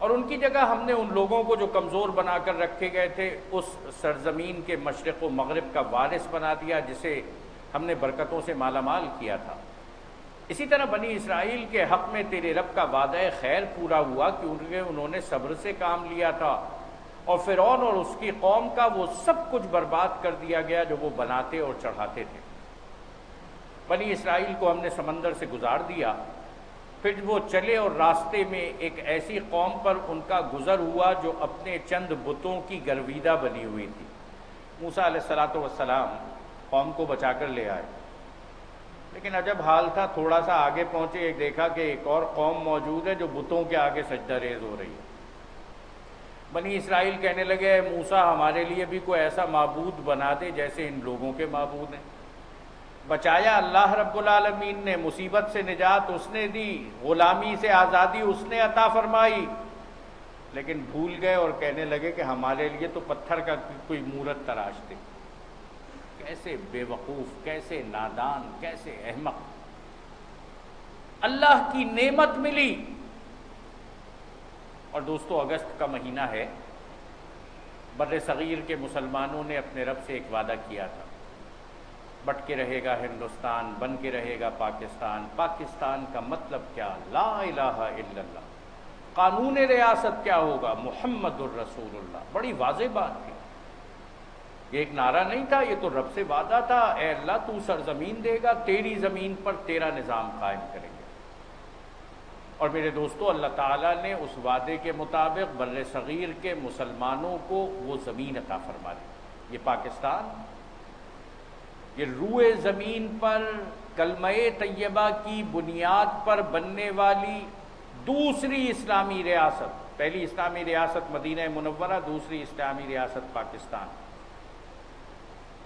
اور ان کی جگہ ہم نے ان لوگوں کو جو کمزور بنا کر رکھے گئے تھے اس سرزمین کے مشرق و مغرب کا وارث بنا دیا جسے ہم نے برکتوں سے مالا مال کیا تھا۔ اسی طرح بنی اسرائیل کے حق میں تیرے رب کا وعدہ خیر پورا ہوا کیونکہ انہوں نے صبر سے کام لیا تھا، اور فرعون اور اس کی قوم کا وہ سب کچھ برباد کر دیا گیا جو وہ بناتے اور چڑھاتے تھے۔ بنی اسرائیل کو ہم نے سمندر سے گزار دیا، پھر وہ چلے اور راستے میں ایک ایسی قوم پر ان کا گزر ہوا جو اپنے چند بتوں کی گرویدہ بنی ہوئی تھی۔ موسیٰ علیہ السلام قوم کو بچا کر لے آئے، لیکن عجب حال تھا، تھوڑا سا آگے پہنچے ایک دیکھا کہ ایک اور قوم موجود ہے جو بتوں کے آگے سجدہ ریز ہو رہی ہے۔ بنی اسرائیل کہنے لگے اے موسیٰ ہمارے لیے بھی کوئی ایسا معبود بنا دے جیسے ان لوگوں کے معبود ہیں۔ بچایا اللہ رب العالمین نے، مصیبت سے نجات اس نے دی، غلامی سے آزادی اس نے عطا فرمائی، لیکن بھول گئے اور کہنے لگے کہ ہمارے لیے تو پتھر کا کوئی مورت تراش دے۔ کیسے بے وقوف، کیسے نادان، کیسے احمق۔ اللہ کی نعمت ملی، اور دوستو اگست کا مہینہ ہے، بر صغیر کے مسلمانوں نے اپنے رب سے ایک وعدہ کیا تھا، بٹ کے رہے گا ہندوستان، بن کے رہے گا پاکستان۔ پاکستان کا مطلب کیا؟ لا الہ الا اللہ۔ قانون ریاست کیا ہوگا؟ محمد الرسول اللہ۔ بڑی واضح بات تھی، یہ ایک نعرہ نہیں تھا، یہ تو رب سے وعدہ تھا، اے اللہ تو سرزمین دے گا، تیری زمین پر تیرا نظام قائم کریں گے۔ اور میرے دوستو اللہ تعالیٰ نے اس وعدے کے مطابق بر صغیر کے مسلمانوں کو وہ زمین عطا فرما دی۔ یہ پاکستان، یہ روئے زمین پر کلمہ طیبہ کی بنیاد پر بننے والی دوسری اسلامی ریاست، پہلی اسلامی ریاست مدینہ منورہ، دوسری اسلامی ریاست پاکستان۔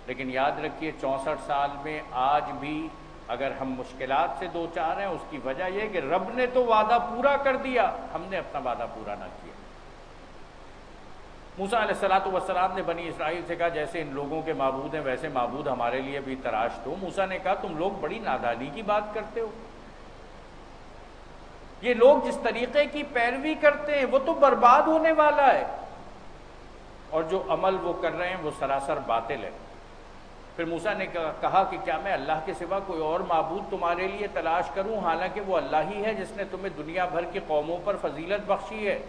لیکن یاد رکھیے 64 سال میں آج بھی اگر ہم مشکلات سے دوچار ہیں اس کی وجہ یہ کہ رب نے تو وعدہ پورا کر دیا، ہم نے اپنا وعدہ پورا نہ کیا۔ موسیٰ علیہ السلام نے بنی اسرائیل سے کہا جیسے ان لوگوں کے معبود ہیں ویسے معبود ہمارے لیے بھی تراش دو۔ موسیٰ نے کہا تم لوگ بڑی نادانی کی بات کرتے ہو، یہ لوگ جس طریقے کی پیروی کرتے ہیں وہ تو برباد ہونے والا ہے، اور جو عمل وہ کر رہے ہیں وہ سراسر باطل ہے۔ پھر موسیٰ نے کہا کہ کیا میں اللہ کے سوا کوئی اور معبود تمہارے لیے تلاش کروں، حالانکہ وہ اللہ ہی ہے جس نے تمہیں دنیا بھر کی قوموں پر فضیلت بخشی ہے۔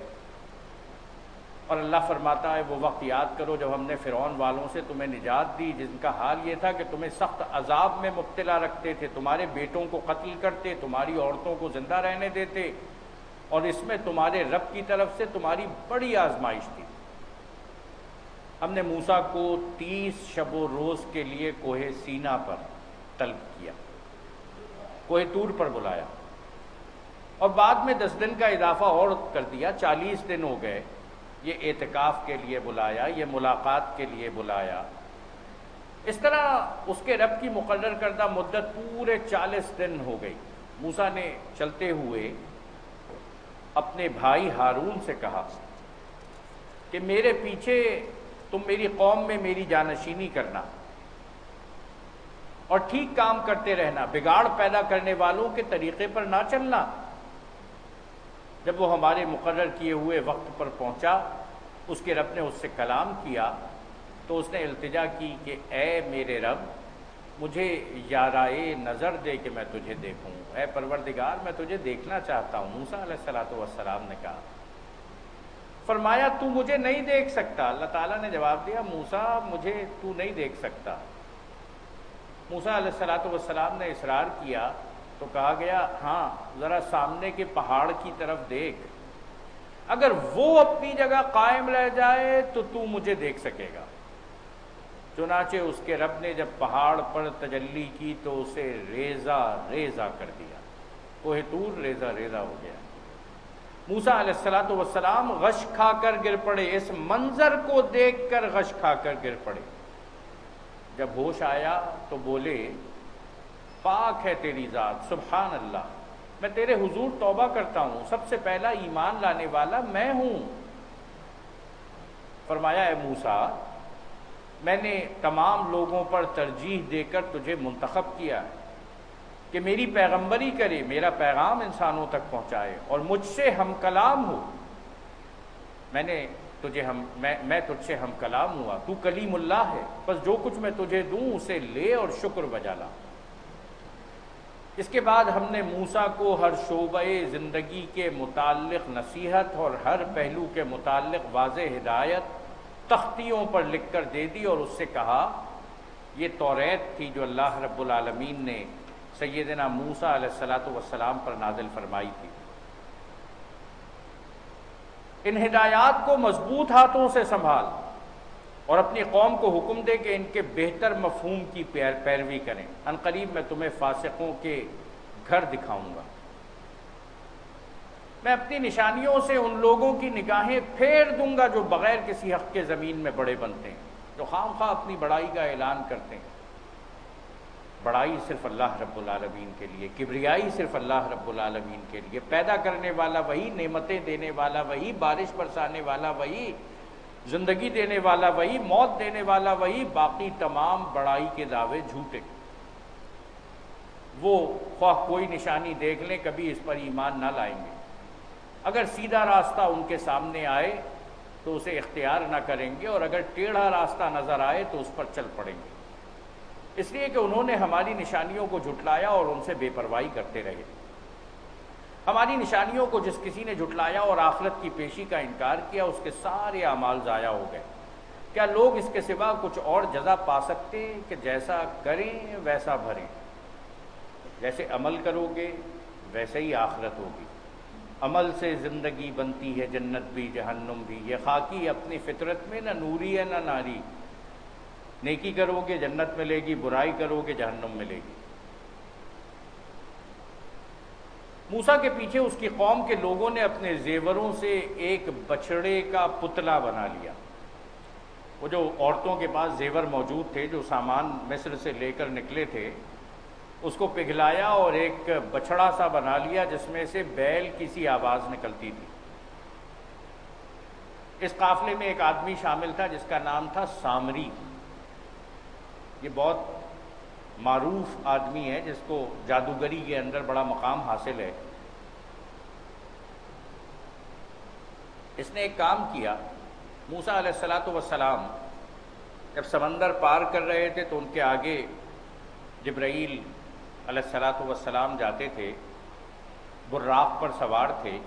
اور اللہ فرماتا ہے وہ وقت یاد کرو جب ہم نے فرعون والوں سے تمہیں نجات دی، جن کا حال یہ تھا کہ تمہیں سخت عذاب میں مبتلا رکھتے تھے، تمہارے بیٹوں کو قتل کرتے، تمہاری عورتوں کو زندہ رہنے دیتے، اور اس میں تمہارے رب کی طرف سے تمہاری بڑی آزمائش تھی۔ ہم نے موسیٰ کو 30 شب و روز کے لیے کوہ سینا پر طلب کیا، کوہ طور پر بلایا، اور بعد میں 10 دن کا اضافہ اور کر دیا، 40 دن ہو گئے۔ یہ اعتکاف کے لیے بلایا، یہ ملاقات کے لیے بلایا۔ اس طرح اس کے رب کی مقرر کردہ مدت پورے 40 دن ہو گئی۔ موسیٰ نے چلتے ہوئے اپنے بھائی ہارون سے کہا کہ میرے پیچھے تم میری قوم میں میری جانشینی کرنا اور ٹھیک کام کرتے رہنا، بگاڑ پیدا کرنے والوں کے طریقے پر نہ چلنا۔ جب وہ ہمارے مقرر کیے ہوئے وقت پر پہنچا، اس کے رب نے اس سے کلام کیا تو اس نے التجا کی کہ اے میرے رب مجھے یارائے نظر دے کہ میں تجھے دیکھوں، اے پروردگار میں تجھے دیکھنا چاہتا ہوں۔ موسیٰ علیہ السلام نے کہا، فرمایا تو مجھے نہیں دیکھ سکتا۔ اللہ تعالیٰ نے جواب دیا موسیٰ مجھے تو نہیں دیکھ سکتا۔ موسیٰ علیہ السلام نے اصرار کیا تو کہا گیا ہاں ذرا سامنے کے پہاڑ کی طرف دیکھ، اگر وہ اپنی جگہ قائم رہ جائے تو تو مجھے دیکھ سکے گا۔ چنانچہ اس کے رب نے جب پہاڑ پر تجلی کی تو اسے ریزہ ریزہ کر دیا، کوہ طور ریزہ ریزہ ہو گیا۔ موسیٰ علیہ السلام غش کھا کر گر پڑے، اس منظر کو دیکھ کر غش کھا کر گر پڑے۔ جب ہوش آیا تو بولے پاک ہے تیری ذات، سبحان اللہ، میں تیرے حضور توبہ کرتا ہوں، سب سے پہلا ایمان لانے والا میں ہوں۔ فرمایا اے موسیٰ میں نے تمام لوگوں پر ترجیح دے کر تجھے منتخب کیا ہے کہ میری پیغمبری کرے، میرا پیغام انسانوں تک پہنچائے اور مجھ سے ہم کلام ہو۔ میں تجھ سے ہم کلام ہوا، تو کلیم اللہ ہے، بس جو کچھ میں تجھے دوں اسے لے اور شکر بجا لا۔ اس کے بعد ہم نے موسیٰ کو ہر شعبہ زندگی کے متعلق نصیحت اور ہر پہلو کے متعلق واضح ہدایت تختیوں پر لکھ کر دے دی، اور اس سے کہا یہ توریت تھی جو اللہ رب العالمین نے سیدنا موسیٰ علیہ السلام پر نازل فرمائی تھی۔ ان ہدایات کو مضبوط ہاتھوں سے سنبھال اور اپنی قوم کو حکم دے کہ ان کے بہتر مفہوم کی پیروی کریں، ان قریب میں تمہیں فاسقوں کے گھر دکھاؤں گا۔ میں اپنی نشانیوں سے ان لوگوں کی نگاہیں پھیر دوں گا جو بغیر کسی حق کے زمین میں بڑے بنتے ہیں، جو خام خواہ اپنی بڑائی کا اعلان کرتے ہیں۔ بڑائی صرف اللہ رب العالمین کے لیے، کبریائی صرف اللہ رب العالمین کے لیے، پیدا کرنے والا وہی، نعمتیں دینے والا وہی، بارش برسانے والا وہی، زندگی دینے والا وہی، موت دینے والا وہی، باقی تمام بڑائی کے دعوے جھوٹے۔ وہ خواہ کوئی نشانی دیکھ لیں کبھی اس پر ایمان نہ لائیں گے۔ اگر سیدھا راستہ ان کے سامنے آئے تو اسے اختیار نہ کریں گے، اور اگر ٹیڑھا راستہ نظر آئے تو اس پر چل پڑیں گے، اس لیے کہ انہوں نے ہماری نشانیوں کو جھٹلایا اور ان سے بے پرواہی کرتے رہے۔ ہماری نشانیوں کو جس کسی نے جھٹلایا اور آخرت کی پیشی کا انکار کیا، اس کے سارے اعمال ضائع ہو گئے۔ کیا لوگ اس کے سوا کچھ اور جزا پا سکتے ہیں کہ جیسا کریں ویسا بھریں؟ جیسے عمل کرو گے ویسے ہی آخرت ہوگی۔ عمل سے زندگی بنتی ہے جنت بھی جہنم بھی، یہ خاکی اپنی فطرت میں نہ نوری ہے نہ ناری۔ نیکی کرو گے جنت ملے گی، برائی کرو گے جہنم ملے گی۔ موسیٰ کے پیچھے اس کی قوم کے لوگوں نے اپنے زیوروں سے ایک بچڑے کا پتلا بنا لیا۔ وہ جو عورتوں کے پاس زیور موجود تھے، جو سامان مصر سے لے کر نکلے تھے، اس کو پگھلایا اور ایک بچڑا سا بنا لیا جس میں سے بیل کی سی آواز نکلتی تھی۔ اس قافلے میں ایک آدمی شامل تھا جس کا نام تھا سامری۔ یہ بہت معروف آدمی ہے جس کو جادوگری کے اندر بڑا مقام حاصل ہے۔ اس نے ایک کام کیا۔ موسیٰ علیہ السلام جب سمندر پار کر رہے تھے تو ان کے آگے جبرائیل علیہ السلام جاتے تھے، براق پر سوار تھے۔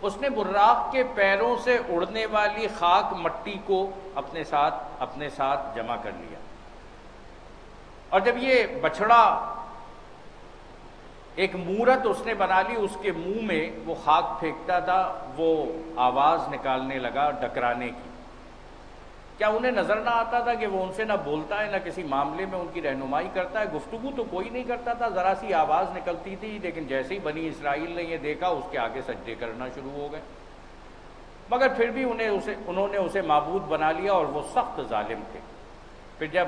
اس نے براق کے پیروں سے اڑنے والی خاک مٹی کو اپنے ساتھ جمع کر لیا، اور جب یہ بچڑا ایک مورت اس نے بنا لی، اس کے منہ میں وہ خاک پھینکتا تھا، وہ آواز نکالنے لگا ڈکرانے کی۔ کیا انہیں نظر نہ آتا تھا کہ وہ ان سے نہ بولتا ہے نہ کسی معاملے میں ان کی رہنمائی کرتا ہے؟ گفتگو تو کوئی نہیں کرتا تھا، ذرا سی آواز نکلتی تھی، لیکن جیسے ہی بنی اسرائیل نے یہ دیکھا اس کے آگے سجدے کرنا شروع ہو گئے۔ مگر پھر بھی انہوں نے اسے معبود بنا لیا، اور وہ سخت ظالم تھے۔ پھر جب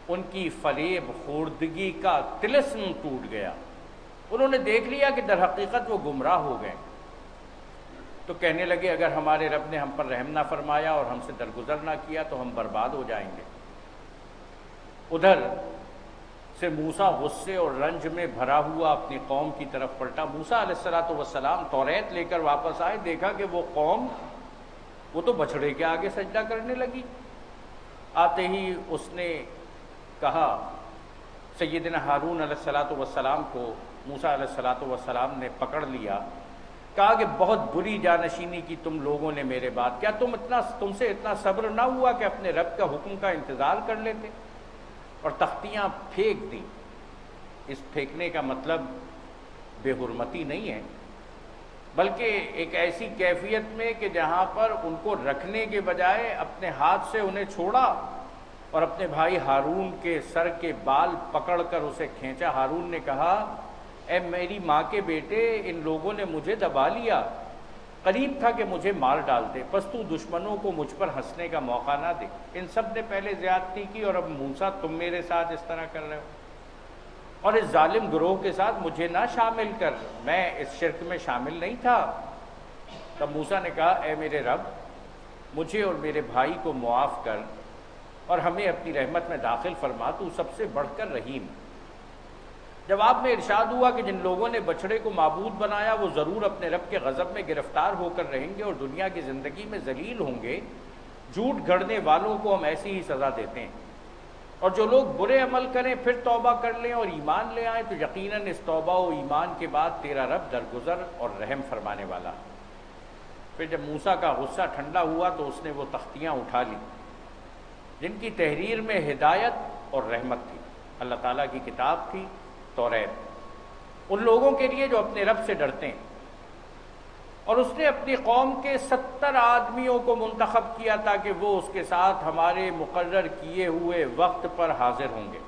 ان کی فریب خوردگی کا طلسم ٹوٹ گیا، انہوں نے دیکھ لیا کہ در حقیقت وہ گمراہ ہو گئے، تو کہنے لگے اگر ہمارے رب نے ہم پر رحم نہ فرمایا اور ہم سے درگزر نہ کیا تو ہم برباد ہو جائیں گے۔ ادھر سے موسیٰ غصے اور رنج میں بھرا ہوا اپنی قوم کی طرف پلٹا۔ موسیٰ علیہ السلام توریت لے کر واپس آئے، دیکھا کہ وہ قوم وہ تو بچڑے کے آگے سجدہ کرنے لگی۔ آتے ہی اس نے کہا، سیدنا ہارون علیہ السلام کو موسیٰ علیہ السلام نے پکڑ لیا، کہا کہ بہت بری جانشینی کی تم لوگوں نے میرے بعد، کیا تم سے اتنا صبر نہ ہوا کہ اپنے رب کا حکم کا انتظار کر لیتے؟ اور تختیاں پھینک دی۔ اس پھینکنے کا مطلب بے حرمتی نہیں ہے، بلکہ ایک ایسی کیفیت میں کہ جہاں پر ان کو رکھنے کے بجائے اپنے ہاتھ سے انہیں چھوڑا اور اپنے بھائی ہارون کے سر کے بال پکڑ کر اسے کھینچا۔ ہارون نے کہا، اے میری ماں کے بیٹے، ان لوگوں نے مجھے دبا لیا، قریب تھا کہ مجھے مار ڈالتے، پس تو دشمنوں کو مجھ پر ہنسنے کا موقع نہ دے۔ ان سب نے پہلے زیادتی کی اور اب موسیٰ تم میرے ساتھ اس طرح کر رہے ہو، اور اس ظالم گروہ کے ساتھ مجھے نہ شامل کر، میں اس شرک میں شامل نہیں تھا۔ تب موسیٰ نے کہا، اے میرے رب، مجھے اور میرے بھائی کو معاف کر اور ہمیں اپنی رحمت میں داخل فرما، تو سب سے بڑھ کر رحیم۔ جواب میں ارشاد ہوا کہ جن لوگوں نے بچڑے کو معبود بنایا وہ ضرور اپنے رب کے غضب میں گرفتار ہو کر رہیں گے اور دنیا کی زندگی میں ذلیل ہوں گے۔ جھوٹ گھڑنے والوں کو ہم ایسی ہی سزا دیتے ہیں، اور جو لوگ برے عمل کریں پھر توبہ کر لیں اور ایمان لے آئیں تو یقیناً اس توبہ و ایمان کے بعد تیرا رب درگزر اور رحم فرمانے والا۔ پھر جب موسیٰ کا غصہ ٹھنڈا ہوا تو اس نے وہ تختیاں اٹھا لی جن کی تحریر میں ہدایت اور رحمت تھی، اللہ تعالیٰ کی کتاب تھی توریت، ان لوگوں کے لیے جو اپنے رب سے ڈرتے ہیں۔ اور اس نے اپنی قوم کے 70 آدمیوں کو منتخب کیا تاکہ وہ اس کے ساتھ ہمارے مقرر کیے ہوئے وقت پر حاضر ہوں گے۔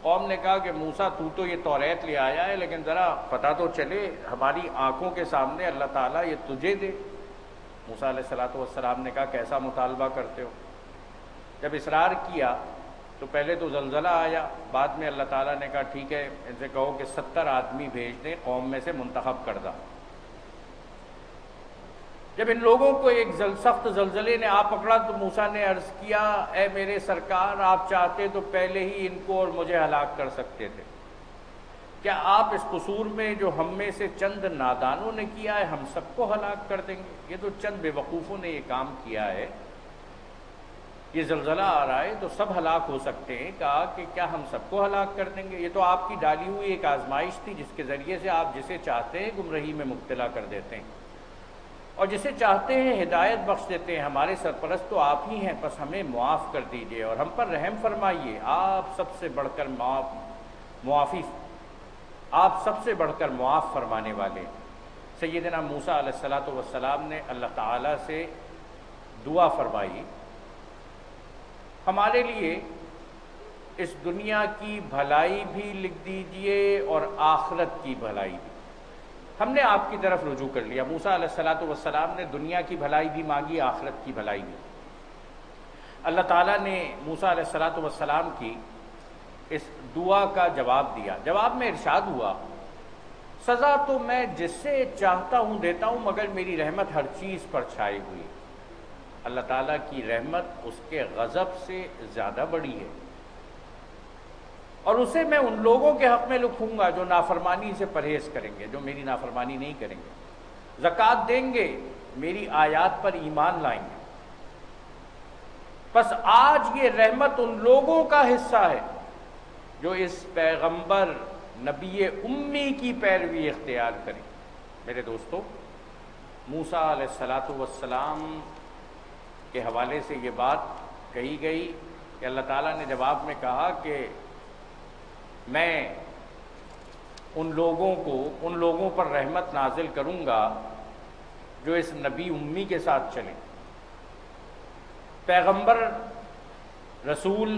قوم نے کہا کہ موسیٰ تو یہ توریت لے آیا ہے، لیکن ذرا پتہ تو چلے، ہماری آنکھوں کے سامنے اللہ تعالیٰ یہ تجھے دے۔ موسیٰ علیہ السلام نے کہا کیسا مطالبہ کرتے ہو؟ جب اصرار کیا تو پہلے تو زلزلہ آیا، بعد میں اللہ تعالیٰ نے کہا ٹھیک ہے ان سے کہو کہ 70 آدمی بھیج دیں قوم میں سے منتخب کردہ۔ جب ان لوگوں کو ایک سخت زلزلے نے آ پکڑا تو موسیٰ نے عرض کیا اے میرے سرکار، آپ چاہتے تو پہلے ہی ان کو اور مجھے ہلاک کر سکتے تھے، کیا آپ اس قصور میں جو ہم میں سے چند نادانوں نے کیا ہے ہم سب کو ہلاک کر دیں گے؟ یہ تو چند بے وقوفوں نے یہ کام کیا ہے، یہ زلزلہ آ رہا ہے تو سب ہلاک ہو سکتے ہیں۔ کہا کہ کیا ہم سب کو ہلاک کر دیں گے؟ یہ تو آپ کی ڈالی ہوئی ایک آزمائش تھی جس کے ذریعے سے آپ جسے چاہتے ہیں گمراہی میں مبتلا کر دیتے ہیں اور جسے چاہتے ہیں ہدایت بخش دیتے ہیں۔ ہمارے سرپرست تو آپ ہی ہیں، بس ہمیں معاف کر دیجئے اور ہم پر رحم فرمائیے، آپ سب سے بڑھ کر آپ سب سے بڑھ کر معاف فرمانے والے۔ سیدنا موسیٰ علیہ السلام نے اللہ تعالیٰ سے دعا فرمائی ہمارے لیے اس دنیا کی بھلائی بھی لکھ دیجئے اور آخرت کی بھلائی بھی۔ ہم نے آپ کی طرف رجوع کر لیا۔ موسیٰ علیہ السلام نے دنیا کی بھلائی بھی مانگی، آخرت کی بھلائی بھی۔ اللہ تعالیٰ نے موسیٰ علیہ السلام کی اس دعا کا جواب دیا۔ جواب میں ارشاد ہوا سزا تو میں جس سے چاہتا ہوں دیتا ہوں، مگر میری رحمت ہر چیز پر چھائی ہوئی۔ اللہ تعالیٰ کی رحمت اس کے غضب سے زیادہ بڑی ہے، اور اسے میں ان لوگوں کے حق میں لکھوں گا جو نافرمانی سے پرہیز کریں گے، جو میری نافرمانی نہیں کریں گے، زکوٰۃ دیں گے، میری آیات پر ایمان لائیں گے۔ بس آج یہ رحمت ان لوگوں کا حصہ ہے جو اس پیغمبر نبی امی کی پیروی اختیار کریں۔ میرے دوستو، موسیٰ علیہ السلام کے حوالے سے یہ بات کہی گئی کہ اللہ تعالیٰ نے جواب میں کہا کہ میں ان لوگوں پر رحمت نازل کروں گا جو اس نبی امی کے ساتھ چلیں۔ پیغمبر رسول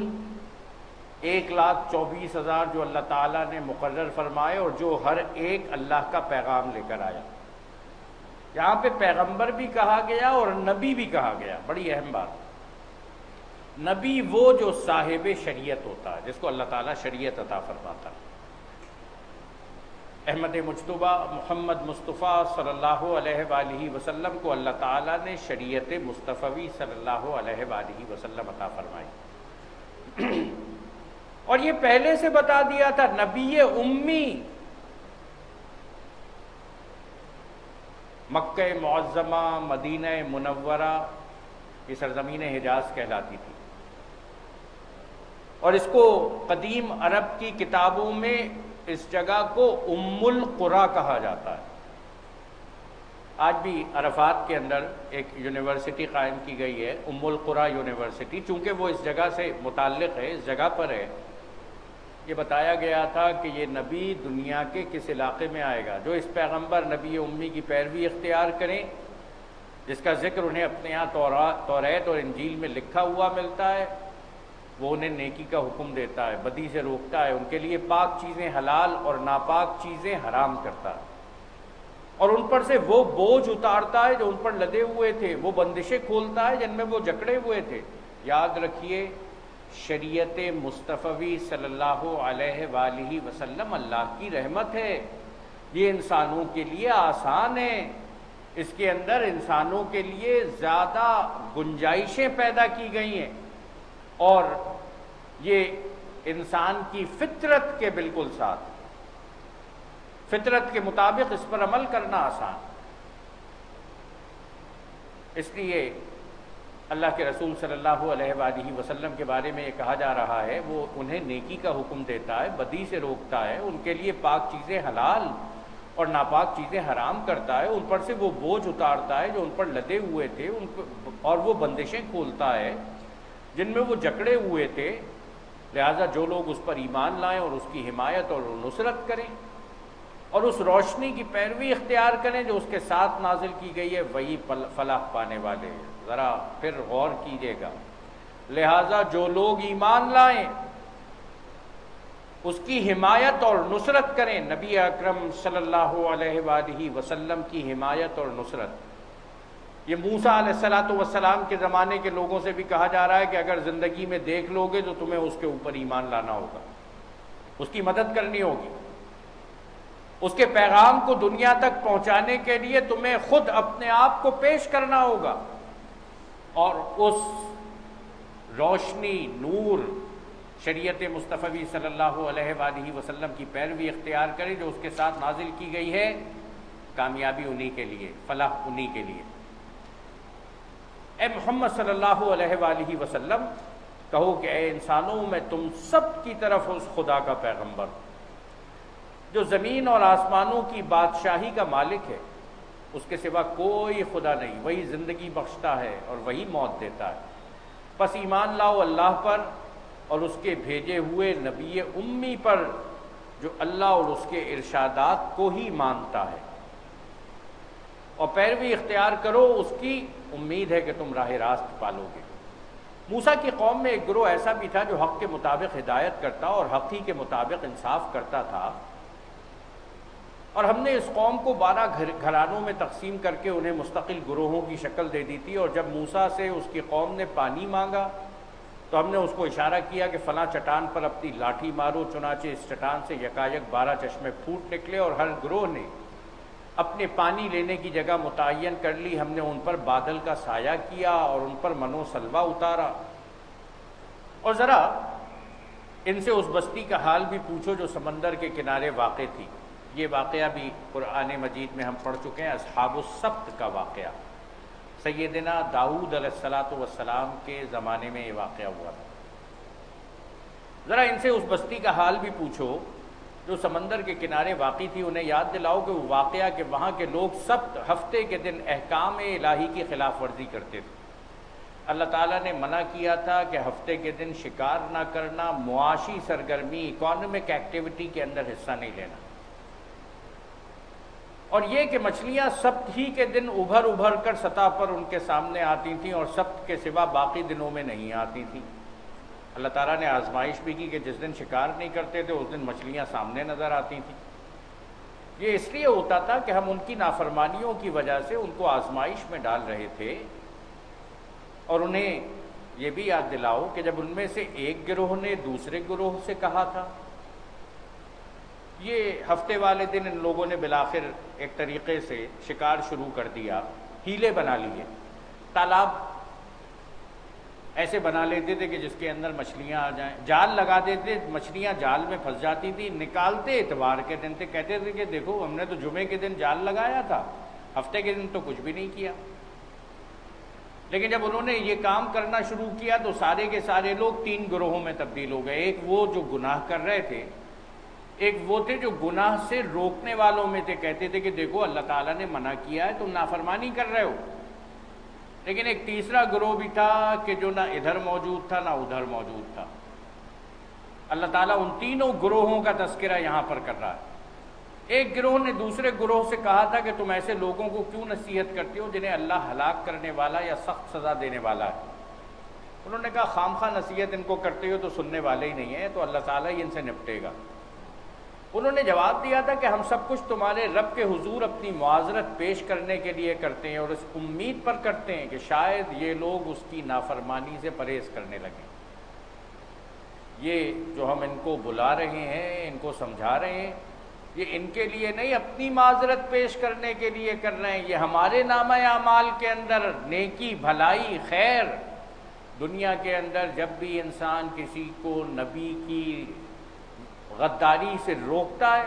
1,24,000 جو اللہ تعالیٰ نے مقرر فرمائے اور جو ہر ایک اللہ کا پیغام لے کر آیا۔ یہاں پہ پیغمبر بھی کہا گیا اور نبی بھی کہا گیا، بڑی اہم بات۔ نبی وہ جو صاحب شریعت ہوتا ہے، جس کو اللہ تعالیٰ شریعت عطا فرماتا ہے۔ احمد مجتبیٰ محمد مصطفیٰ صلی اللہ علیہ وآلہ وسلم کو اللہ تعالیٰ نے شریعت مصطفی صلی اللہ علیہ وآلہ وسلم عطا فرمائی، اور یہ پہلے سے بتا دیا تھا نبی امی مکہ معظمہ مدینہ منورہ یہ سرزمین حجاز کہلاتی تھی، اور اس کو قدیم عرب کی کتابوں میں اس جگہ کو ام القریٰ کہا جاتا ہے۔ آج بھی عرفات کے اندر ایک یونیورسٹی قائم کی گئی ہے، ام القریٰ یونیورسٹی، چونکہ وہ اس جگہ سے متعلق ہے، اس جگہ پر ہے۔ یہ بتایا گیا تھا کہ یہ نبی دنیا کے کس علاقے میں آئے گا، جو اس پیغمبر نبی امی کی پیروی اختیار کریں، جس کا ذکر انہیں اپنے یہاں توریت اور انجیل میں لکھا ہوا ملتا ہے، وہ انہیں نیکی کا حکم دیتا ہے، بدی سے روکتا ہے، ان کے لیے پاک چیزیں حلال اور ناپاک چیزیں حرام کرتا ہے، اور ان پر سے وہ بوجھ اتارتا ہے جو ان پر لدے ہوئے تھے، وہ بندشیں کھولتا ہے جن میں وہ جکڑے ہوئے تھے۔ یاد رکھیے، شریعت مصطفی صلی اللہ علیہ وآلہ وسلم اللہ کی رحمت ہے، یہ انسانوں کے لیے آسان ہے، اس کے اندر انسانوں کے لیے زیادہ گنجائشیں پیدا کی گئی ہیں، اور یہ انسان کی فطرت کے بالکل ساتھ۔ فطرت کے مطابق اس پر عمل کرنا آسان۔ اس لیے اللہ کے رسول صلی اللہ علیہ وآلہ وسلم کے بارے میں یہ کہا جا رہا ہے، وہ انہیں نیکی کا حکم دیتا ہے، بدی سے روکتا ہے، ان کے لیے پاک چیزیں حلال اور ناپاک چیزیں حرام کرتا ہے، ان پر سے وہ بوجھ اتارتا ہے جو ان پر لدے ہوئے تھے، اور وہ بندشیں کھولتا ہے جن میں وہ جکڑے ہوئے تھے۔ لہذا جو لوگ اس پر ایمان لائیں اور اس کی حمایت اور نصرت کریں اور اس روشنی کی پیروی اختیار کریں جو اس کے ساتھ نازل کی گئی ہے، وہی فلاح پانے والے ہیں۔ ذرا پھر غور کیجیے گا، لہذا جو لوگ ایمان لائیں اس کی حمایت اور نصرت کریں، نبی اکرم صلی اللہ علیہ وآلہ وسلم کی حمایت اور نصرت۔ یہ موسیٰ علیہ السلام کے زمانے کے لوگوں سے بھی کہا جا رہا ہے کہ اگر زندگی میں دیکھ لو گے تو تمہیں اس کے اوپر ایمان لانا ہوگا، اس کی مدد کرنی ہوگی، اس کے پیغام کو دنیا تک پہنچانے کے لیے تمہیں خود اپنے آپ کو پیش کرنا ہوگا اور اس روشنی، نور، شریعت مصطفی صلی اللہ علیہ وآلہ وسلم کی پیروی اختیار کرے جو اس کے ساتھ نازل کی گئی ہے۔ کامیابی انہی کے لیے، فلاح انہی کے لیے۔ اے محمد صلی اللہ علیہ وآلہ وسلم، کہو کہ اے انسانوں، میں تم سب کی طرف اس خدا کا پیغمبر ہوں جو زمین اور آسمانوں کی بادشاہی کا مالک ہے، اس کے سوا کوئی خدا نہیں، وہی زندگی بخشتا ہے اور وہی موت دیتا ہے، پس ایمان لاؤ اللہ پر اور اس کے بھیجے ہوئے نبی امی پر جو اللہ اور اس کے ارشادات کو ہی مانتا ہے، اور پیروی اختیار کرو اس کی، امید ہے کہ تم راہ راست پالو گے۔ موسیٰ کی قوم میں ایک گروہ ایسا بھی تھا جو حق کے مطابق ہدایت کرتا اور حق ہی کے مطابق انصاف کرتا تھا، اور ہم نے اس قوم کو 12 گھرانوں میں تقسیم کر کے انہیں مستقل گروہوں کی شکل دے دی تھی، اور جب موسیٰ سے اس کی قوم نے پانی مانگا تو ہم نے اس کو اشارہ کیا کہ فلاں چٹان پر اپنی لاٹھی مارو، چنانچہ اس چٹان سے یکایک 12 چشمے پھوٹ نکلے، اور ہر گروہ نے اپنے پانی لینے کی جگہ متعین کر لی۔ ہم نے ان پر بادل کا سایہ کیا اور ان پر منو سلوہ اتارا۔ اور ذرا ان سے اس بستی کا حال بھی پوچھو جو سمندر کے کنارے واقع تھی۔ یہ واقعہ بھی قرآن مجید میں ہم پڑھ چکے ہیں، اصحاب السبت کا واقعہ، سیدنا داؤد علیہ السلام کے زمانے میں یہ واقعہ ہوا تھا۔ ذرا ان سے اس بستی کا حال بھی پوچھو جو سمندر کے کنارے واقع تھی، انہیں یاد دلاؤ کہ وہ واقعہ کہ وہاں کے لوگ سبت ہفتے کے دن احکام الہی کی خلاف ورزی کرتے تھے۔ اللہ تعالیٰ نے منع کیا تھا کہ ہفتے کے دن شکار نہ کرنا، معاشی سرگرمی، اکانومک ایکٹیویٹی کے اندر حصہ نہیں لینا، اور یہ کہ مچھلیاں سبت ہی کے دن ابھر کر سطح پر ان کے سامنے آتی تھیں اور سبت کے سوا باقی دنوں میں نہیں آتی تھیں۔ اللہ تعالیٰ نے آزمائش بھی کی کہ جس دن شکار نہیں کرتے تھے اس دن مچھلیاں سامنے نظر آتی تھیں۔ یہ اس لیے ہوتا تھا کہ ہم ان کی نافرمانیوں کی وجہ سے ان کو آزمائش میں ڈال رہے تھے، اور انہیں یہ بھی یاد دلاؤ کہ جب ان میں سے ایک گروہ نے دوسرے گروہ سے کہا تھا، یہ ہفتے والے دن ان لوگوں نے بالآخر ایک طریقے سے شکار شروع کر دیا، ہیلے بنا لیے، تالاب ایسے بنا لیتے تھے کہ جس کے اندر مچھلیاں آ جائیں، جال لگا دیتے، مچھلیاں جال میں پھنس جاتی تھی، نکالتے اتوار کے دن تھے، کہتے تھے کہ دیکھو ہم نے تو جمعے کے دن جال لگایا تھا، ہفتے کے دن تو کچھ بھی نہیں کیا۔ لیکن جب انہوں نے یہ کام کرنا شروع کیا تو سارے کے سارے لوگ 3 گروہوں میں تبدیل ہو گئے۔ ایک وہ جو گناہ کر رہے تھے، ایک وہ تھے جو گناہ سے روکنے والوں میں تھے، کہتے تھے کہ دیکھو اللہ تعالیٰ نے منع کیا ہے، تم نافرمانی کر رہے ہو۔ لیکن ایک تیسرا گروہ بھی تھا کہ جو نہ ادھر موجود تھا نہ ادھر موجود تھا۔ اللہ تعالیٰ ان تینوں گروہوں کا تذکرہ یہاں پر کر رہا ہے۔ ایک گروہ نے دوسرے گروہ سے کہا تھا کہ تم ایسے لوگوں کو کیوں نصیحت کرتے ہو جنہیں اللہ ہلاک کرنے والا یا سخت سزا دینے والا ہے۔ انہوں نے کہا خام خواہ نصیحت ان کو کرتے ہو تو سننے والے ہی نہیں ہیں، تو اللہ تعالیٰ ہی ان سے نپٹے گا۔ انہوں نے جواب دیا تھا کہ ہم سب کچھ تمہارے رب کے حضور اپنی معذرت پیش کرنے کے لیے کرتے ہیں اور اس امید پر کرتے ہیں کہ شاید یہ لوگ اس کی نافرمانی سے پرہیز کرنے لگیں۔ یہ جو ہم ان کو بلا رہے ہیں، ان کو سمجھا رہے ہیں، یہ ان کے لیے نہیں، اپنی معذرت پیش کرنے کے لیے کر رہے ہیں۔ یہ ہمارے نامہ اعمال کے اندر نیکی، بھلائی، خیر، دنیا کے اندر جب بھی انسان کسی کو نبی کی غداری سے روکتا ہے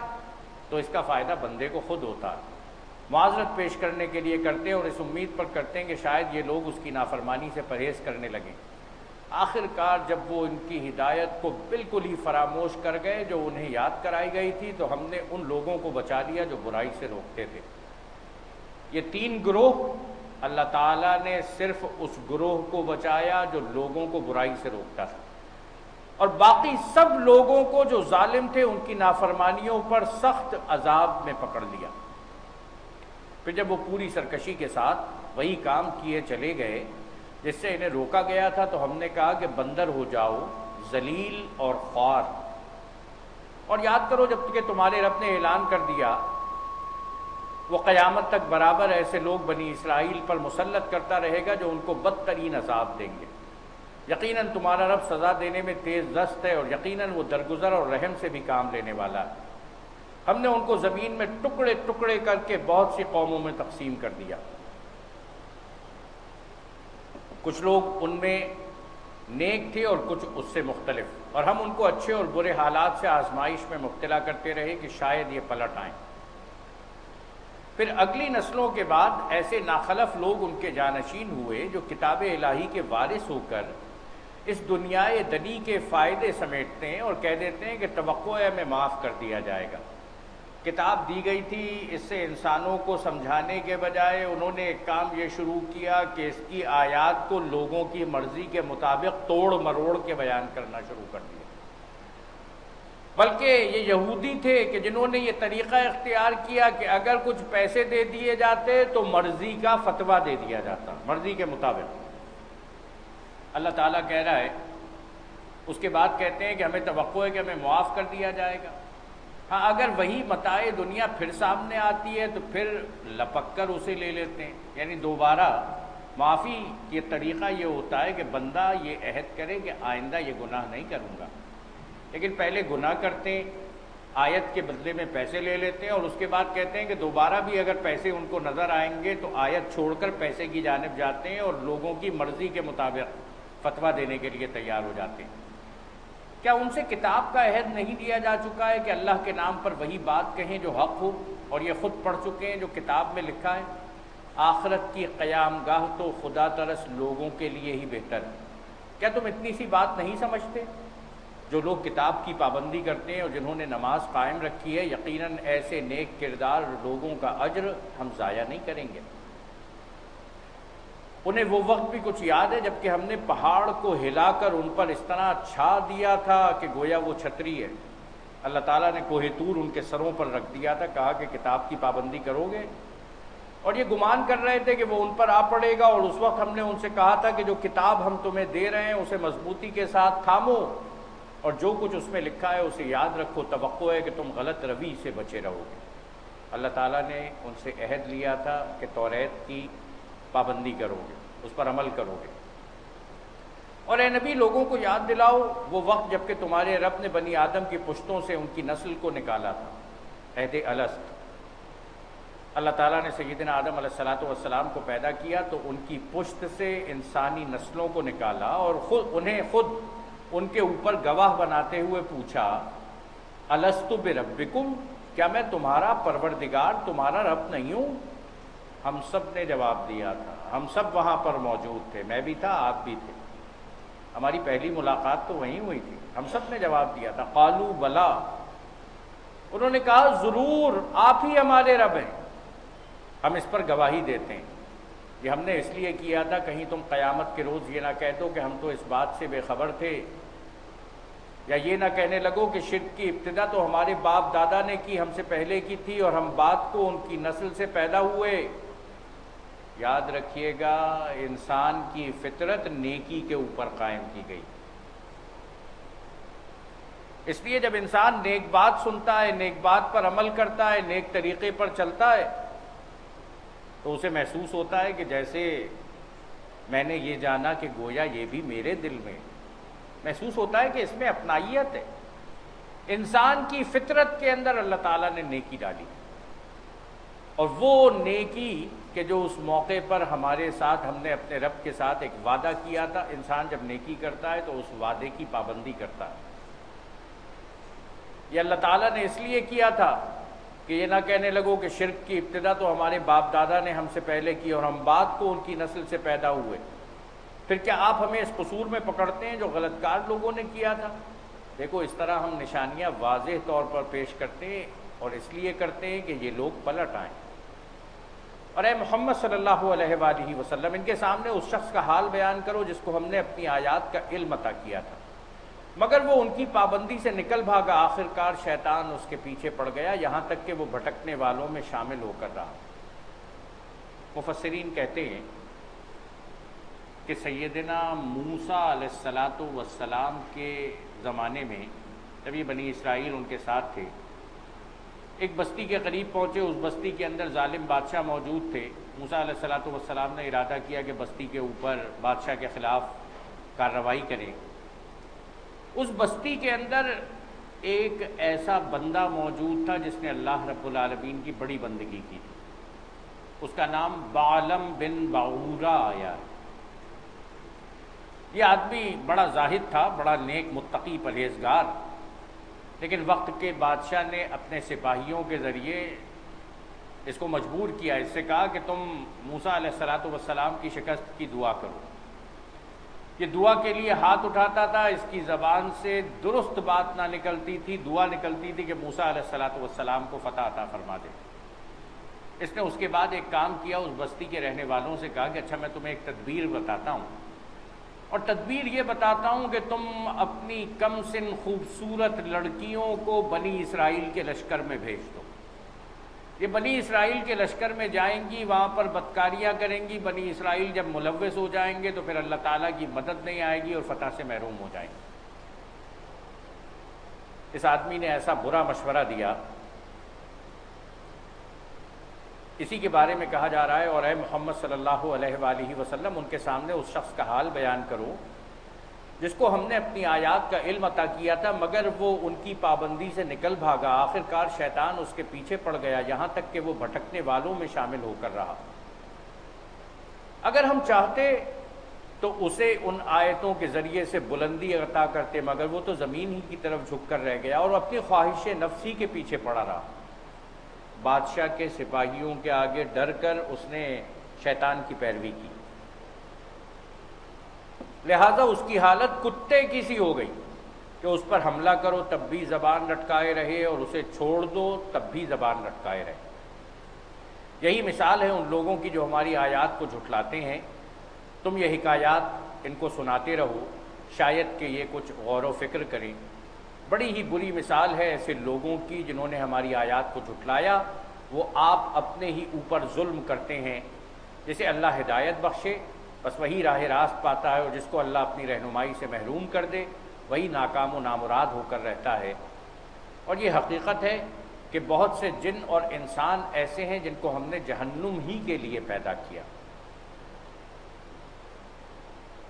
تو اس کا فائدہ بندے کو خود ہوتا ہے، معذرت پیش کرنے کے لیے کرتے ہیں اور اس امید پر کرتے ہیں کہ شاید یہ لوگ اس کی نافرمانی سے پرہیز کرنے لگیں۔ آخر کار جب وہ ان کی ہدایت کو بالکل ہی فراموش کر گئے جو انہیں یاد کرائی گئی تھی، تو ہم نے ان لوگوں کو بچا لیا جو برائی سے روکتے تھے۔ یہ تین گروہ، اللہ تعالیٰ نے صرف اس گروہ کو بچایا جو لوگوں کو برائی سے روکتا تھا، اور باقی سب لوگوں کو جو ظالم تھے ان کی نافرمانیوں پر سخت عذاب میں پکڑ لیا۔ پھر جب وہ پوری سرکشی کے ساتھ وہی کام کیے چلے گئے جس سے انہیں روکا گیا تھا، تو ہم نے کہا کہ بندر ہو جاؤ، ذلیل اور خوار، اور یاد کرو جب کہ تمہارے رب نے اعلان کر دیا وہ قیامت تک برابر ایسے لوگ بنی اسرائیل پر مسلط کرتا رہے گا جو ان کو بدترین عذاب دیں گے۔ یقیناً تمہارا رب سزا دینے میں تیز دست ہے، اور یقیناً وہ درگزر اور رحم سے بھی کام لینے والا ہے۔ ہم نے ان کو زمین میں ٹکڑے ٹکڑے کر کے بہت سی قوموں میں تقسیم کر دیا۔ کچھ لوگ ان میں نیک تھے اور کچھ اس سے مختلف، اور ہم ان کو اچھے اور برے حالات سے آزمائش میں مبتلا کرتے رہے کہ شاید یہ پلٹ آئیں۔ پھر اگلی نسلوں کے بعد ایسے ناخلف لوگ ان کے جانشین ہوئے جو کتاب الہی کے وارث ہو کر اس دنیائے دنی کے فائدے سمیٹتے ہیں اور کہہ دیتے ہیں کہ توقع ہے ہمیں معاف کر دیا جائے گا۔ کتاب دی گئی تھی، اس سے انسانوں کو سمجھانے کے بجائے انہوں نے ایک کام یہ شروع کیا کہ اس کی آیات کو لوگوں کی مرضی کے مطابق توڑ مروڑ کے بیان کرنا شروع کر دیا۔ بلکہ یہ یہودی تھے کہ جنہوں نے یہ طریقہ اختیار کیا کہ اگر کچھ پیسے دے دیے جاتے تو مرضی کا فتویٰ دے دیا جاتا، مرضی کے مطابق۔ اللہ تعالیٰ کہہ رہا ہے، اس کے بعد کہتے ہیں کہ ہمیں توقع ہے کہ ہمیں معاف کر دیا جائے گا۔ ہاں، اگر وہی متاع دنیا پھر سامنے آتی ہے تو پھر لپک کر اسے لے لیتے ہیں، یعنی دوبارہ معافی کے طریقہ یہ ہوتا ہے کہ بندہ یہ عہد کرے کہ آئندہ یہ گناہ نہیں کروں گا، لیکن پہلے گناہ کرتے ہیں، آیت کے بدلے میں پیسے لے لیتے ہیں، اور اس کے بعد کہتے ہیں کہ دوبارہ بھی اگر پیسے ان کو نظر آئیں گے تو آیت چھوڑ کر پیسے کی جانب جاتے ہیں اور لوگوں کی مرضی کے مطابق فتویٰ دینے کے لیے تیار ہو جاتے ہیں۔ کیا ان سے کتاب کا عہد نہیں دیا جا چکا ہے کہ اللہ کے نام پر وہی بات کہیں جو حق ہو، اور یہ خود پڑھ چکے ہیں جو کتاب میں لکھا ہے؟ آخرت کی قیام گاہ تو خدا ترس لوگوں کے لیے ہی بہتر ہے۔ کیا تم اتنی سی بات نہیں سمجھتے؟ جو لوگ کتاب کی پابندی کرتے ہیں اور جنہوں نے نماز قائم رکھی ہے، یقیناً ایسے نیک کردار لوگوں کا اجر ہم ضائع نہیں کریں گے۔ انہیں وہ وقت بھی کچھ یاد ہے جب کہ ہم نے پہاڑ کو ہلا کر ان پر اس طرح چھا دیا تھا کہ گویا وہ چھتری ہے۔ اللہ تعالیٰ نے کوہ طور ان کے سروں پر رکھ دیا تھا، کہا کہ کتاب کی پابندی کرو گے، اور یہ گمان کر رہے تھے کہ وہ ان پر آ پڑے گا، اور اس وقت ہم نے ان سے کہا تھا کہ جو کتاب ہم تمہیں دے رہے ہیں اسے مضبوطی کے ساتھ تھامو، اور جو کچھ اس میں لکھا ہے اسے یاد رکھو، توقع ہے کہ تم غلط روی سے بچے رہو گے۔ اللہ تعالیٰ نے ان سے عہد لیا تھا کہ توریت کی پابندی کرو گے، اس پر عمل کرو گے۔ اور اے نبی، لوگوں کو یاد دلاؤ وہ وقت جب کہ تمہارے رب نے بنی آدم کی پشتوں سے ان کی نسل کو نکالا تھا، عہد الست۔ اللہ تعالیٰ نے سیدنا آدم علیہ السلام کو پیدا کیا تو ان کی پشت سے انسانی نسلوں کو نکالا، اور خود ان کے اوپر گواہ بناتے ہوئے پوچھا، الست بربکم، کیا میں تمہارا پروردگار، تمہارا رب نہیں ہوں؟ ہم سب نے جواب دیا تھا، ہم سب وہاں پر موجود تھے، میں بھی تھا، آپ بھی تھے، ہماری پہلی ملاقات تو وہیں ہوئی تھی، ہم سب نے جواب دیا تھا۔ قالوا بلا، انہوں نے کہا ضرور آپ ہی ہمارے رب ہیں، ہم اس پر گواہی دیتے ہیں۔ یہ ہم نے اس لیے کیا تھا کہیں تم قیامت کے روز یہ نہ کہہ دو کہ ہم تو اس بات سے بے خبر تھے، یا یہ نہ کہنے لگو کہ شرک کی ابتدا تو ہمارے باپ دادا نے کی، ہم سے پہلے کی تھی، اور ہم بعد کو ان کی نسل سے پیدا ہوئے۔ یاد رکھیے گا، انسان کی فطرت نیکی کے اوپر قائم کی گئی، اس لیے جب انسان نیک بات سنتا ہے، نیک بات پر عمل کرتا ہے، نیک طریقے پر چلتا ہے، تو اسے محسوس ہوتا ہے کہ جیسے میں نے یہ جانا کہ گویا یہ بھی میرے دل میں، محسوس ہوتا ہے کہ اس میں اپنائیت ہے۔ انسان کی فطرت کے اندر اللہ تعالیٰ نے نیکی ڈالی، اور وہ نیکی کہ جو اس موقع پر ہمارے ساتھ، ہم نے اپنے رب کے ساتھ ایک وعدہ کیا تھا، انسان جب نیکی کرتا ہے تو اس وعدے کی پابندی کرتا ہے۔ یہ اللہ تعالیٰ نے اس لیے کیا تھا کہ یہ نہ کہنے لگو کہ شرک کی ابتدا تو ہمارے باپ دادا نے ہم سے پہلے کی اور ہم بعد کو ان کی نسل سے پیدا ہوئے، پھر کیا آپ ہمیں اس قصور میں پکڑتے ہیں جو غلط کار لوگوں نے کیا تھا؟ دیکھو اس طرح ہم نشانیاں واضح طور پر پیش کرتے ہیں، اور اس لیے کرتے ہیں کہ یہ لوگ پلٹ آئیں۔ اور اے محمد صلی اللہ علیہ وآلہ وسلم، ان کے سامنے اس شخص کا حال بیان کرو جس کو ہم نے اپنی آیات کا علم عطا کیا تھا، مگر وہ ان کی پابندی سے نکل بھاگا، آخر کار شیطان اس کے پیچھے پڑ گیا، یہاں تک کہ وہ بھٹکنے والوں میں شامل ہو کر رہا۔ مفسرین کہتے ہیں کہ سیدنا موسیٰ علیہ السلام کے زمانے میں جب یہ بنی اسرائیل ان کے ساتھ تھے، ایک بستی کے قریب پہنچے، اس بستی کے اندر ظالم بادشاہ موجود تھے۔ موسیٰ علیہ السلام نے ارادہ کیا کہ بستی کے اوپر بادشاہ کے خلاف کارروائی کریں۔ اس بستی کے اندر ایک ایسا بندہ موجود تھا جس نے اللہ رب العالمین کی بڑی بندگی کی تھی، اس کا نام بعلم بن بعورہ آیا ہے۔ یہ آدمی بڑا زاہد تھا، بڑا نیک متقی پرہیزگار، لیکن وقت کے بادشاہ نے اپنے سپاہیوں کے ذریعے اس کو مجبور کیا، اس سے کہا کہ تم موسیٰ علیہ السلام کی شکست کی دعا کرو۔ یہ دعا کے لیے ہاتھ اٹھاتا تھا، اس کی زبان سے درست بات نہ نکلتی تھی، دعا نکلتی تھی کہ موسیٰ علیہ السلام کو فتح عطا فرما دے۔ اس نے اس کے بعد ایک کام کیا، اس بستی کے رہنے والوں سے کہا کہ اچھا میں تمہیں ایک تدبیر بتاتا ہوں، اور تدبیر یہ بتاتا ہوں کہ تم اپنی کم سن خوبصورت لڑکیوں کو بنی اسرائیل کے لشکر میں بھیج دو۔ یہ بنی اسرائیل کے لشکر میں جائیں گی، وہاں پر بدکاریاں کریں گی، بنی اسرائیل جب ملوث ہو جائیں گے تو پھر اللہ تعالیٰ کی مدد نہیں آئے گی اور فتح سے محروم ہو جائیں گے۔ اس آدمی نے ایسا برا مشورہ دیا، اسی کے بارے میں کہا جا رہا ہے، اور اے محمد صلی اللہ علیہ وآلہ وسلم ان کے سامنے اس شخص کا حال بیان کرو جس کو ہم نے اپنی آیات کا علم عطا کیا تھا، مگر وہ ان کی پابندی سے نکل بھاگا، آخر کار شیطان اس کے پیچھے پڑ گیا، یہاں تک کہ وہ بھٹکنے والوں میں شامل ہو کر رہا۔ اگر ہم چاہتے تو اسے ان آیتوں کے ذریعے سے بلندی عطا کرتے، مگر وہ تو زمین ہی کی طرف جھک کر رہ گیا اور اپنی خواہش نفسی کے پیچھے پڑا رہا۔ بادشاہ کے سپاہیوں کے آگے ڈر کر اس نے شیطان کی پیروی کی، لہذا اس کی حالت کتے کی سی ہو گئی کہ اس پر حملہ کرو تب بھی زبان لٹکائے رہے، اور اسے چھوڑ دو تب بھی زبان لٹکائے رہے۔ یہی مثال ہے ان لوگوں کی جو ہماری آیات کو جھٹلاتے ہیں۔ تم یہ حکایات ان کو سناتے رہو، شاید کہ یہ کچھ غور و فکر کریں۔ بڑی ہی بری مثال ہے ایسے لوگوں کی جنہوں نے ہماری آیات کو جھٹلایا، وہ آپ اپنے ہی اوپر ظلم کرتے ہیں۔ جسے اللہ ہدایت بخشے بس وہی راہ راست پاتا ہے، اور جس کو اللہ اپنی رہنمائی سے محروم کر دے وہی ناکام و نامراد ہو کر رہتا ہے۔ اور یہ حقیقت ہے کہ بہت سے جن اور انسان ایسے ہیں جن کو ہم نے جہنم ہی کے لیے پیدا کیا۔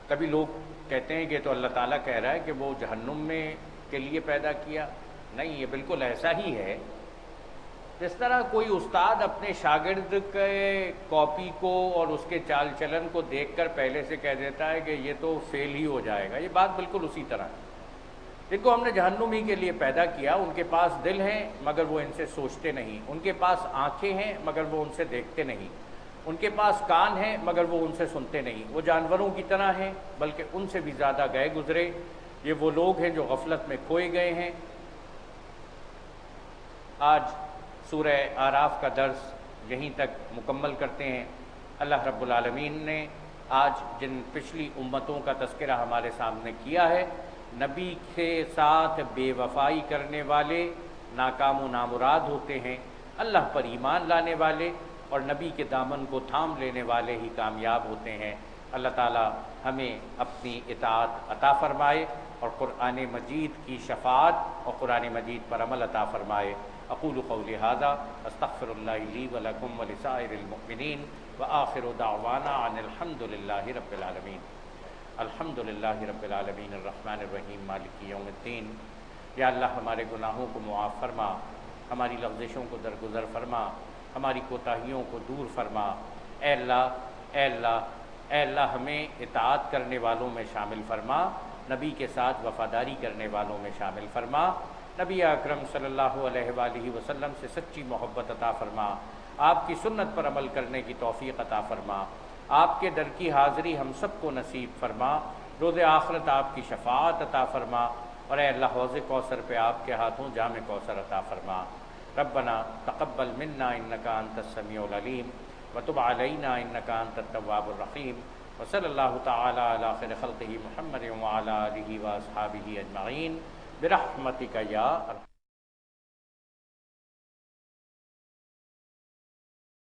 کبھی لوگ کہتے ہیں کہ تو اللہ تعالیٰ کہہ رہا ہے کہ وہ جہنم میں کے لیے پیدا کیا، نہیں، یہ بالکل ایسا ہی ہے جس طرح کوئی استاد اپنے شاگرد کے کاپی کو اور اس کے چال چلن کو دیکھ کر پہلے سے کہہ دیتا ہے کہ یہ تو فیل ہی ہو جائے گا، یہ بات بالکل اسی طرح ہے۔ جن کو ہم نے جہنم ہی کے لیے پیدا کیا، ان کے پاس دل ہیں مگر وہ ان سے سوچتے نہیں، ان کے پاس آنکھیں ہیں مگر وہ ان سے دیکھتے نہیں، ان کے پاس کان ہیں مگر وہ ان سے سنتے نہیں، وہ جانوروں کی طرح ہیں بلکہ ان سے بھی زیادہ گئے گزرے۔ یہ وہ لوگ ہیں جو غفلت میں کھوئے گئے ہیں۔ آج سورہ اعراف کا درس یہیں تک مکمل کرتے ہیں۔ اللہ رب العالمین نے آج جن پچھلی امتوں کا تذکرہ ہمارے سامنے کیا ہے، نبی کے ساتھ بے وفائی کرنے والے ناکام و نامراد ہوتے ہیں، اللہ پر ایمان لانے والے اور نبی کے دامن کو تھام لینے والے ہی کامیاب ہوتے ہیں۔ اللہ تعالی ہمیں اپنی اطاعت عطا فرمائے اور قرآن مجید کی شفاعت اور قرآن مجید پر عمل عطا فرمائے۔ اقول قولی ھذا استغفر اللہ لی ولکم ولسائر المؤمنین وآخر دعوانا ان الحمد للہ رب العالمین۔ الحمد للہ رب العالمین الرحمن الرحیم مالک یوم الدین۔ یا اللہ ہمارے گناہوں کو معاف فرما، ہماری لغزشوں کو درگزر فرما، ہماری کوتاہیوں کو دور فرما۔ اے اللہ اے اللہ اے اللہ ہمیں اطاعت کرنے والوں میں شامل فرما، نبی کے ساتھ وفاداری کرنے والوں میں شامل فرما۔ نبی اکرم صلی اللہ علیہ وآلہ وسلم سے سچی محبت عطا فرما، آپ کی سنت پر عمل کرنے کی توفیق عطا فرما، آپ کے در کی حاضری ہم سب کو نصیب فرما، روز آخرت آپ کی شفاعت عطا فرما، اور اے اللہ حوض کوثر پہ آپ کے ہاتھوں جام کوثر عطا فرما۔ ربنا تقبل منا انک انت السمیع العلیم وتب علینا انک انت التواب الرحیم، وصلی اللہ تعالی علی خیر خلقہ محمد وعلی آلہ واصحابہ اجمعین برحمتک یا